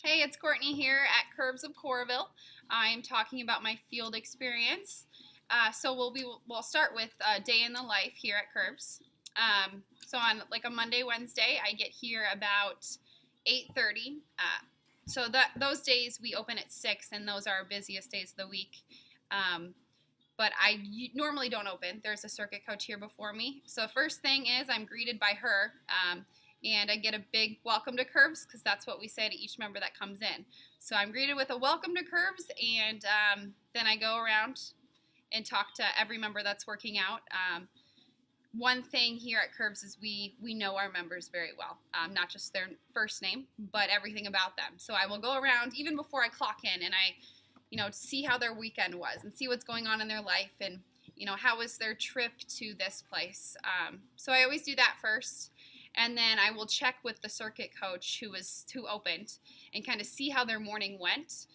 Hey, it's Courtney here at Curbs of Coralville. I'm talking about my field experience. We'll start with a day in the life here at Curbs. So on like a Monday, Wednesday, I get here about 8:30. Those days we open at 6, and those are our busiest days of the week. But I normally don't open. There's a circuit coach here before me. So first thing is I'm greeted by her. And I get a big welcome to Curbs because that's what we say to each member that comes in. So I'm greeted with a welcome to Curbs, and then I go around and talk to every member that's working out. One thing here at Curbs is we know our members very well, not just their first name, but everything about them. So I will go around even before I clock in, and I see how their weekend was and see what's going on in their life, and how was their trip to this place. So I always do that first. And then I will check with the circuit coach who opened and kind of see how their morning went.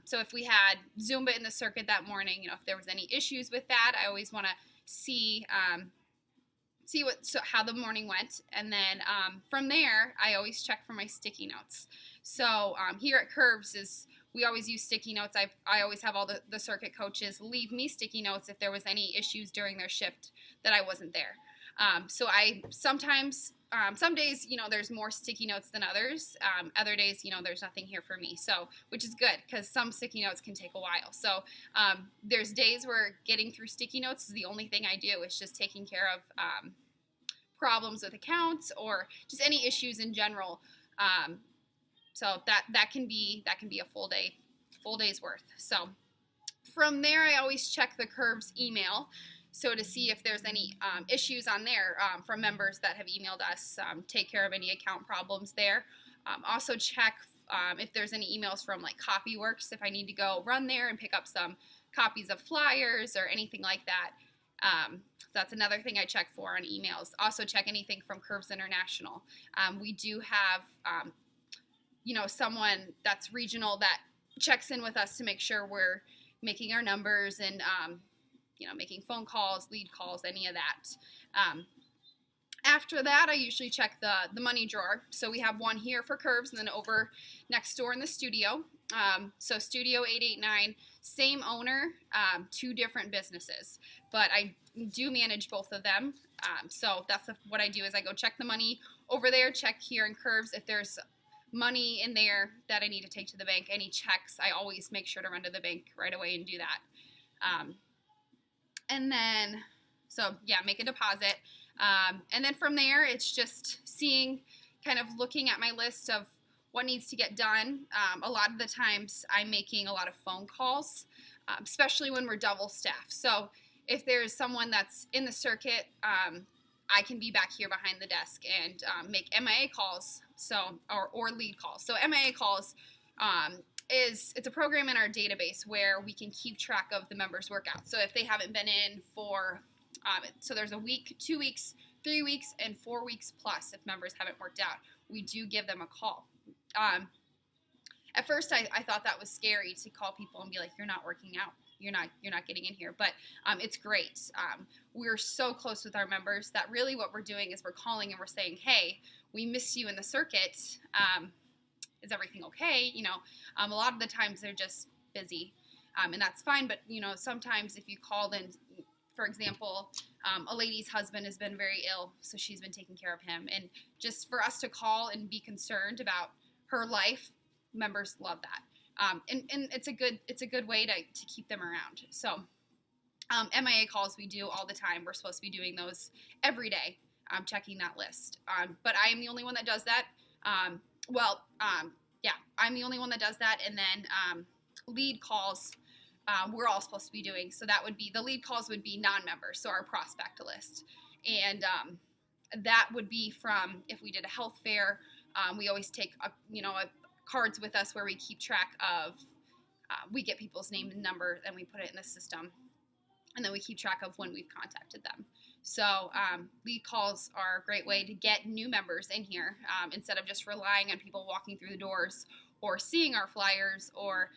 So if we had Zumba in the circuit that morning, if there was any issues with that, I always want to see how the morning went. And then from there, I always check for my sticky notes. So here at Curbs we always use sticky notes. I always have all the circuit coaches leave me sticky notes if there was any issues during their shift that I wasn't there. So I sometimes, some days, there's more sticky notes than others. Other days, there's nothing here for me. So, which is good because some sticky notes can take a while. So, there's days where getting through sticky notes is the only thing I do. It's just taking care of problems with accounts or just any issues in general. So that can be a full day's worth. So, from there, I always check the Curbs email. So to see if there's any issues on there from members that have emailed us, take care of any account problems there. Also check if there's any emails from like Copyworks, if I need to go run there and pick up some copies of flyers or anything like that. That's another thing I check for on emails. Also check anything from Curbs International. We do have, someone that's regional that checks in with us to make sure we're making our numbers and making phone calls, lead calls, any of that. After that, I usually check the money drawer. So we have one here for Curbs and then over next door in the studio. So Studio 889, same owner, 2 different businesses. But I do manage both of them. So that's what I do is I go check the money over there, check here in Curbs. If there's money in there that I need to take to the bank, any checks, I always make sure to run to the bank right away and do that. And then, make a deposit. And then from there, it's just looking at my list of what needs to get done. A lot of the times I'm making a lot of phone calls, especially when we're double staffed. So if there's someone that's in the circuit, I can be back here behind the desk and make MIA calls, or lead calls. So MIA calls, it's a program in our database where we can keep track of the members' workouts. So if they haven't been in for, so there's a week, 2 weeks, 3 weeks, and 4 weeks plus if members haven't worked out, we do give them a call. At first I thought that was scary to call people and be like, you're not working out. You're not getting in here, but it's great. We're so close with our members that really what we're doing is we're calling and we're saying, hey, we miss you in the circuit. Is everything okay? A lot of the times they're just busy, and that's fine. But, sometimes if you call in, for example, a lady's husband has been very ill, so she's been taking care of him. And just for us to call and be concerned about her life, members love that. And it's a good way to keep them around. So MIA calls we do all the time. We're supposed to be doing those every day, checking that list. But I am the only one that does that. I'm the only one that does that. And then lead calls, we're all supposed to be doing. So that would be, the lead calls would be non-members, so our prospect list. And that would be from, if we did a health fair, we always take, cards with us where we keep track of, we get people's name and number, and we put it in the system. And then we keep track of when we've contacted them. So lead calls are a great way to get new members in here instead of just relying on people walking through the doors or seeing our flyers or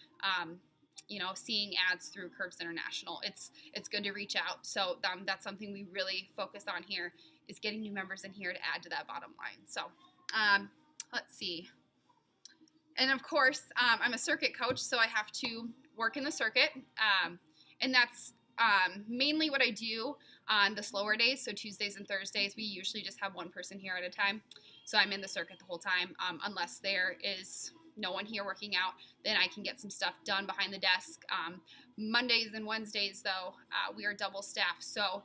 seeing ads through Curbs International. It's good to reach out. So that's something we really focus on here is getting new members in here to add to that bottom line. So let's see. And of course, I'm a circuit coach, so I have to work in the circuit. And that's mainly what I do on the slower days. So Tuesdays and Thursdays, we usually just have one person here at a time. So I'm in the circuit the whole time, unless there is no one here working out, then I can get some stuff done behind the desk. Mondays and Wednesdays, though, we are double staffed. So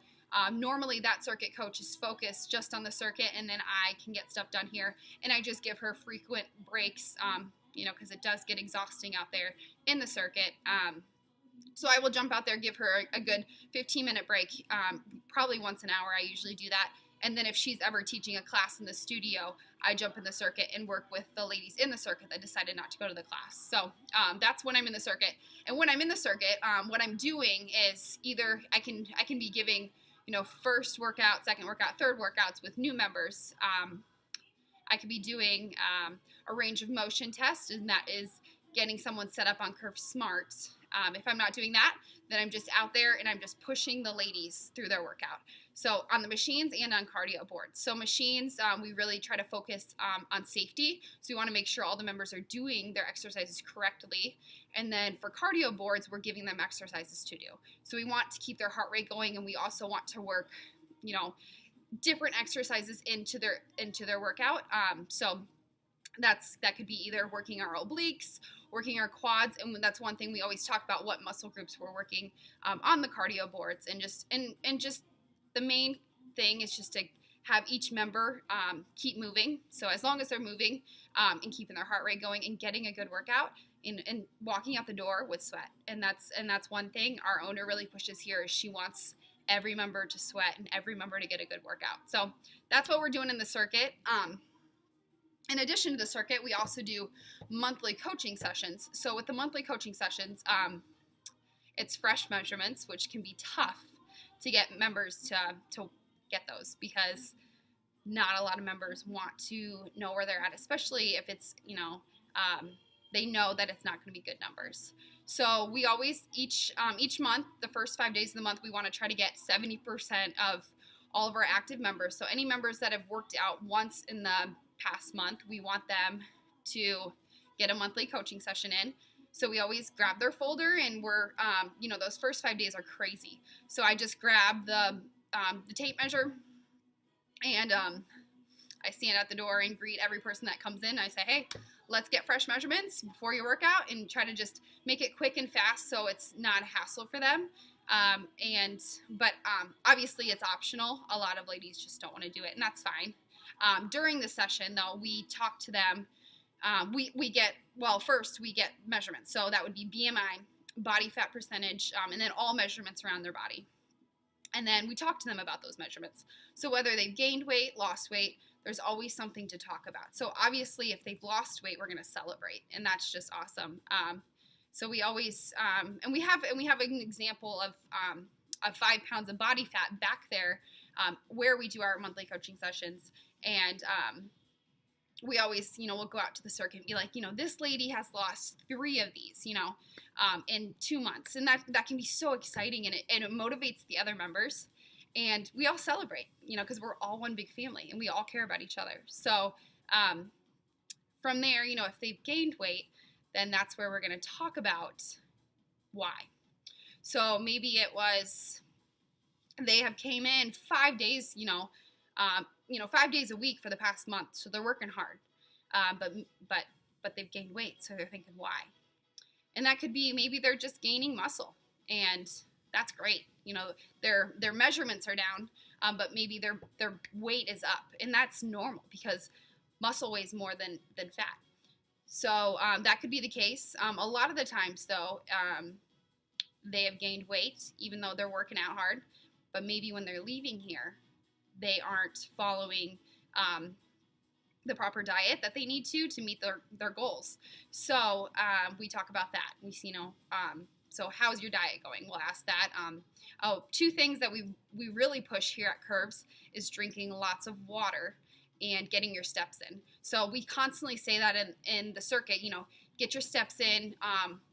normally that circuit coach is focused just on the circuit, and then I can get stuff done here. And I just give her frequent breaks, because it does get exhausting out there in the circuit. So I will jump out there, give her a good 15-minute break, probably once an hour. I usually do that. And then if she's ever teaching a class in the studio, I jump in the circuit and work with the ladies in the circuit that decided not to go to the class. So that's when I'm in the circuit. And when I'm in the circuit, what I'm doing is either I can be giving, first workout, second workout, third workouts with new members. I could be doing a range of motion test, and that is getting someone set up on Curve Smart. If I'm not doing that, then I'm just out there and I'm just pushing the ladies through their workout. So on the machines and on cardio boards. So machines, we really try to focus on safety. So we want to make sure all the members are doing their exercises correctly. And then for cardio boards, we're giving them exercises to do. So we want to keep their heart rate going, and we also want to work, different exercises into their workout. So that could be either working our obliques, working our quads, and that's one thing we always talk about, what muscle groups we're working on the cardio boards, and just the main thing is just to have each member keep moving. So as long as they're moving and keeping their heart rate going and getting a good workout and walking out the door with sweat, and that's one thing our owner really pushes here, is she wants every member to sweat and every member to get a good workout. So that's what we're doing in the circuit. In addition to the circuit, we also do monthly coaching sessions. So with the monthly coaching sessions, it's fresh measurements, which can be tough to get members to get those, because not a lot of members want to know where they're at, especially if it's, they know that it's not going to be good numbers. So we always, each month, the first 5 days of the month, we want to try to get 70% of all of our active members. So any members that have worked out once in the past month, we want them to get a monthly coaching session in. So we always grab their folder, and we're, those first 5 days are crazy. So I just grab the tape measure, and I stand at the door and greet every person that comes in. I say, hey, let's get fresh measurements before your workout, and try to just make it quick and fast so it's not a hassle for them. But obviously it's optional. A lot of ladies just don't want to do it, and that's fine. During the session, though, we talk to them. First we get measurements. So that would be BMI, body fat percentage, and then all measurements around their body. And then we talk to them about those measurements. So whether they've gained weight, lost weight, there's always something to talk about. So obviously if they've lost weight, we're going to celebrate, and that's just awesome. So we always, and we have an example of 5 pounds of body fat back there, where we do our monthly coaching sessions. And we always, we'll go out to the circuit and be like, this lady has lost 3 of these, in 2 months. And that can be so exciting, and it motivates the other members. And we all celebrate, because we're all one big family, and we all care about each other. So from there, if they've gained weight, then that's where we're going to talk about why. So maybe it was they have came in 5 days, 5 days a week for the past month, so they're working hard, but they've gained weight, so they're thinking why. And that could be maybe they're just gaining muscle, and that's great. Their measurements are down, but maybe their weight is up, and that's normal because muscle weighs more than fat. So that could be the case. A lot of the times, though, they have gained weight even though they're working out hard, but maybe when they're leaving here, they aren't following the proper diet that they need to meet their goals. So we talk about that. We see, so how's your diet going? We'll ask that. 2 things that we really push here at Curves is drinking lots of water and getting your steps in. So we constantly say that in the circuit, get your steps in.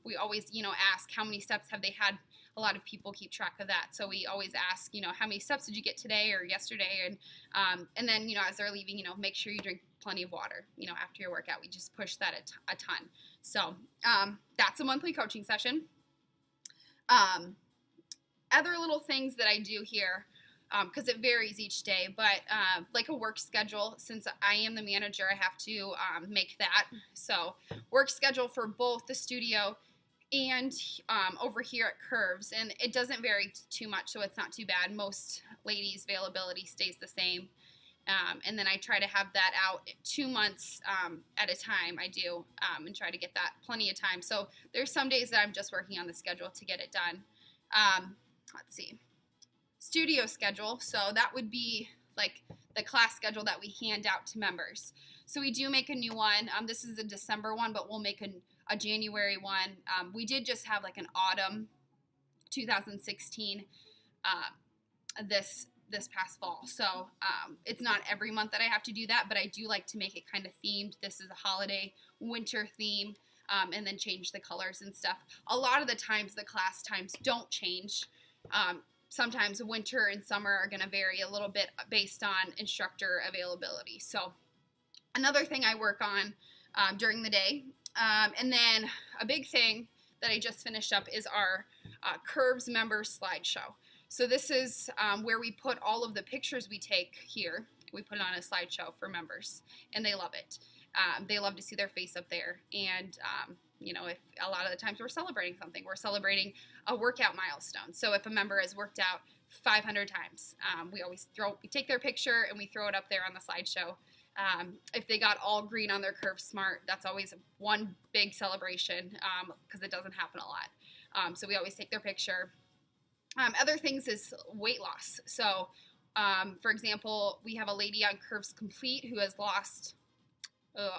We always, ask how many steps have they had a lot of people keep track of that. So we always ask, how many steps did you get today or yesterday? And then, as they're leaving, make sure you drink plenty of water, after your workout. We just push that a ton. So that's a monthly coaching session. Other little things that I do here, because it varies each day, but like a work schedule, since I am the manager, I have to make that. So work schedule for both the studio and over here at Curves, and it doesn't vary too much, so it's not too bad. Most ladies' availability stays the same, and then I try to have that out 2 months at a time. I do, and try to get that plenty of time. So there's some days that I'm just working on the schedule to get it done. Let's see. Studio schedule, so that would be like the class schedule that we hand out to members. So we do make a new one. This is a December one, but we'll make a January one. We did just have like an autumn 2016 this past fall. So it's not every month that I have to do that, but I do like to make it kind of themed. This is a holiday winter theme, and then change the colors and stuff. A lot of the times the class times don't change. Sometimes winter and summer are going to vary a little bit based on instructor availability. So another thing I work on during the day. And then a big thing that I just finished up is our Curves members slideshow. So this is where we put all of the pictures we take here. We put it on a slideshow for members, and they love it. They love to see their face up there. And if a lot of the times we're celebrating something, we're celebrating a workout milestone. So if a member has worked out 500 times, we take their picture and we throw it up there on the slideshow. If they got all green on their Curve Smart, that's always one big celebration, because it doesn't happen a lot. So we always take their picture. Other things is weight loss. So, for example, we have a lady on Curves Complete who has lost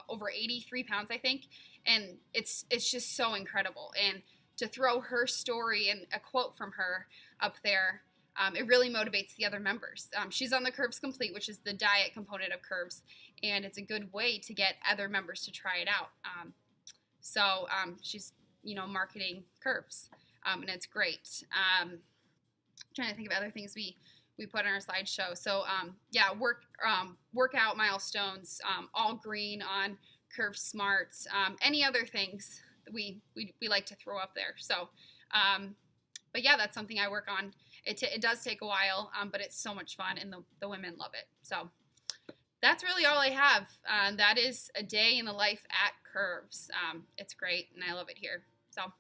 over 83 pounds, I think, and it's just so incredible. And to throw her story and a quote from her up there, it really motivates the other members. She's on the Curves Complete, which is the diet component of Curves, and it's a good way to get other members to try it out. So she's, marketing Curves, and it's great. Trying to think of other things we put on our slideshow. So workout milestones, all green on Curve Smart. Any other things that we like to throw up there. So, but yeah, that's something I work on. It does take a while, but it's so much fun, and the women love it. So that's really all I have. That is a day in the life at Curves. It's great, and I love it here. So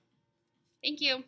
thank you.